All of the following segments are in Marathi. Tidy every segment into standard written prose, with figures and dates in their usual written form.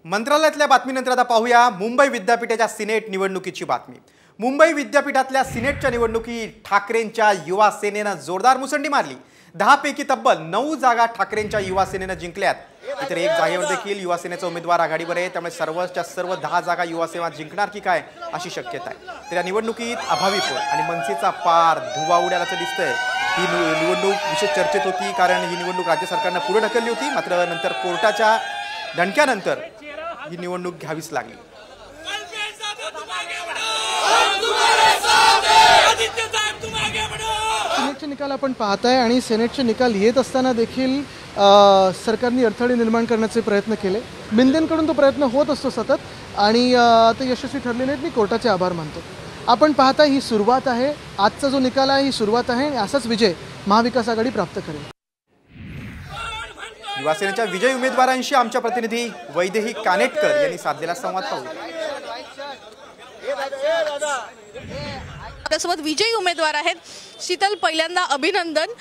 मंत्रालयातल्या बातमीनंतर आता पाहूया मुंबई विद्यापीठाच्या सिनेट निवडणुकीची बातमी। मुंबई विद्यापीठातल्या सिनेटच्या निवडणुकीत ठाकरेंच्या युवा सेनेनं जोरदार मुसंडी मारली। 10 पैकी तब्बल 9 जागा ठाकरेंच्या युवा सेनेनं जिंकल्यात। इतर एक जागेवर देखील युवा सेनेचा उमेदवार आघाडीवर आहे, त्यामुळे सर्वच्या सर्व 10 जागा युवा सेना जिंकणार की काय अशी शक्यता आहे। तर या निवडणुकीत अभाविप आणि मनसेचा पार धुवा उडाल्याचं दिसतंय। ही निवडणूक विशेष चर्चेत होती, कारण ही निवडणूक राज्य सरकारनं पुढे ढकलली होती, मात्र नंतर कोर्टाच्या दणक्यानंतर ही निवडणूक घ्यावीच लागली। सेनेटचे निकाल आपण पाहताय आणि सेनेटचे निकाल येत असताना देखील सरकारने अडथळे निर्माण करण्याचे प्रयत्न केले। मिंदेंकडून तो प्रयत्न होत असतो सतत आणि ते यशस्वी ठरले नाहीत। मी कोर्टाचे आभार मानतो। आपण पाहताय ही सुरुवात आहे, आजचा जो निकाल आहे ही सुरुवात आहे आणि असाच विजय महाविकास आघाडी प्राप्त करेल। युवा सेनेच्या विजयी उमेदवारांशी आमच्या प्रतिनिधी वैदेही कानेटकर यांनी साधलेला संवाद पाहूया। आपल्यासोबत विजयी उमेदवार आहेत शीतल, पहिल्यांदा अभिनंदन।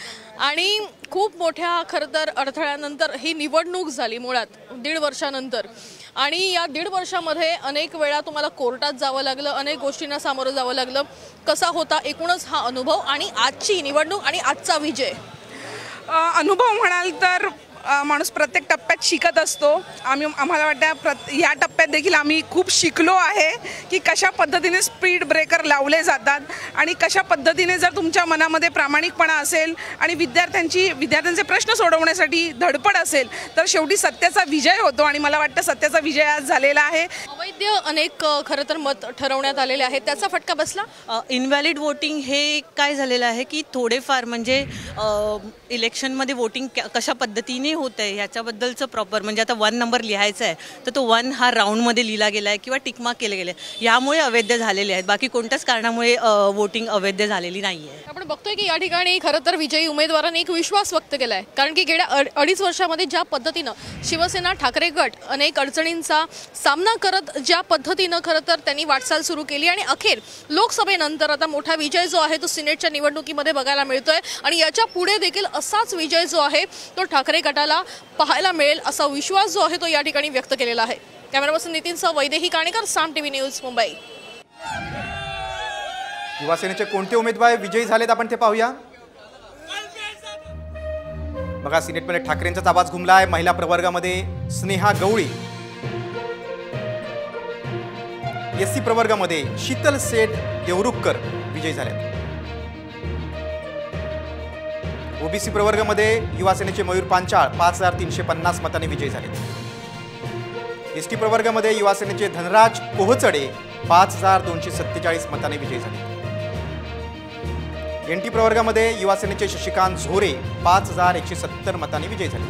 आणि खूप मोठ्या खरं तर अडथळ्यानंतर ही निवडणूक झाली मुळात 1.5 वर्षानंतर, आणि या 1.5 वर्षामध्ये अनेक वेळा तुम्हाला कोर्टात जावं लागलं, अनेक गोष्टींना सामोरं जावं लागलं। कसा होता एकूणच हा अनुभव आणि आजची निवडणूक आणि आजचा विजय? अनुभव म्हणाल तर माणूस प्रत्येक टप्प्यात शिकत असतो। आम्हाला वाटतं या टप्प्यात देखील आम्ही खूप शिकलो आहे की कशा पद्धतीने स्पीड ब्रेकर लावले जातात आणि कशा पद्धतीने जर तुमच्या मनामध्ये प्रामाणिकपणा असेल आणि विद्यार्थ्यांचे प्रश्न सोडवण्यासाठी धडपड असेल तर शेवटी सत्याचा विजय होतो। आणि मला वाटतं सत्याचा विजय आज झालेला आहे। अवैध अनेक खरं तर मत ठरवण्यात आलेले आहेत, त्याचा फटका बसला। इनव्हॅलिड वोटिंग हे काय झालेलं आहे की थोडेफार म्हणजे इलेक्शनमध्ये वोटिंग कशा पद्धतीने होत आहे ह्याच्याबद्दलचं प्रॉपर म्हणजे आता 1 नंबर लिहायचा आहे तर तो 1 हा राऊंडमध्ये लिहिला गेला आहे किंवा टिकमार्क केले गेले, यामुळे अवैध झालेले आहेत। बाकी कोणत्याच कारणामुळे वोटिंग अवैध झालेली नाही आहे। आपण बघतोय की या ठिकाणी खरं तर विजयी उमेदवारांनी एक विश्वास व्यक्त केला आहे, कारण की गेल्या 2.5 वर्षामध्ये ज्या पद्धतीनं शिवसेना ठाकरे गट अनेक अडचणींचा सामना करत ज्या पद्धतीनं खरं तर त्यांनी वाटचाल सुरू केली आणि अखेर लोकसभेनंतर आता मोठा विजय जो आहे तो सिनेटच्या निवडणुकीमध्ये बघायला मिळतोय। आणि याच्या पुढे देखील असाच विजय जो आहे तो ठाकरे गटाला पाहायला मिळेल असा विश्वास जो आहे तो या ठिकाणी व्यक्त केलेला आहे। कॅमेरा पर्सन नितीनसह वैदेही काणेकर, साम टीव्ही न्यूज, मुंबई। युवा सेनेचे कोणते उमेदवार विजयी झालेत आपण ते पाहूया। बघा, सिनेटमध्ये ठाकरेंचाच आवाज घुमलाय। महिला प्रवर्गामध्ये स्नेहा गवळी, एससी प्रवर्गामध्ये शीतल सेठ देवरुखकर विजयी झालेत। ओबीसी प्रवर्गामध्ये युवा सेनेचे मयूर पांचाळ 5350 मतांनी विजयी झाले। एसटी प्रवर्गामध्ये युवा सेनेचे धनराज कोहचडे 5247 मतांनी विजयी झाले। एनटी प्रवर्गामध्ये युवा सेनेचे शशिकांत झोरे 5170 मतांनी विजयी झाले।